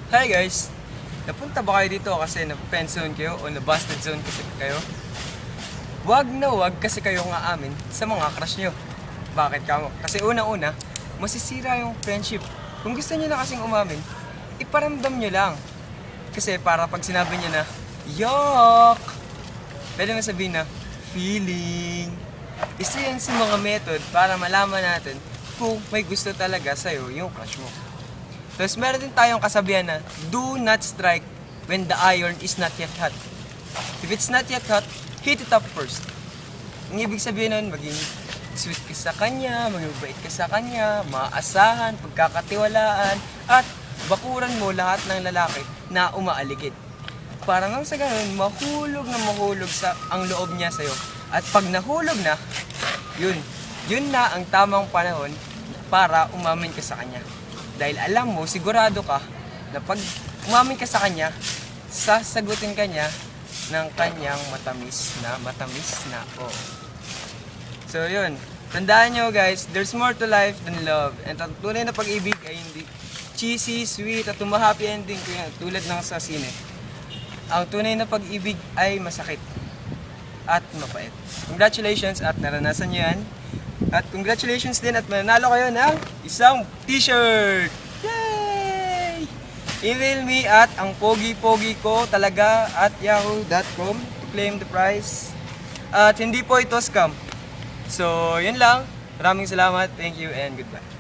Hi guys! Napunta ba kayo dito kasi na-friend zone kayo o na-busted zone kasi kayo? Wag na wag kasi kayo nga amin sa mga crush nyo. Bakit kamo? Kasi unang-una, masisira yung friendship. Kung gusto nyo na kasing umamin, iparamdam nyo lang. Kasi para pag sinabi nyo na, yuck! Pwede mo sabihin na, feeling. Isa yan sa mga method para malaman natin kung may gusto talaga sa'yo yung crush mo. Tapos meron din tayong kasabihan na, do not strike when the iron is not yet hot. If it's not yet hot, heat it up first. Ang ibig sabihin nun, maging sweet ka sa kanya, maging bait ka sa kanya, maaasahan, pagkakatiwalaan, at bakuran mo lahat ng lalaki na umaaligid. Para nang sa ganun, mahulog sa ang loob niya sa'yo. At pag nahulog na, yun na ang tamang panahon para umamin ka sa kanya. Dahil alam mo, sigurado ka na pag umamin ka sa kanya, sasagutin ka niya ng kanyang matamis na oo. So yun, tandaan nyo guys, there's more to life than love. And ang tunay na pag-ibig ay hindi cheesy, sweet, at happy ending ko yan, tulad ng sa sine. Ang tunay na pag-ibig ay masakit at mapait. Congratulations at naranasan nyo yan. At congratulations din at mananalo kayo ng isang t-shirt! Yay! Email me at ang pogi-pogi ko talaga at yahoo.com to claim the prize. At hindi po ito scam. So, yun lang. Maraming salamat. Thank you and goodbye.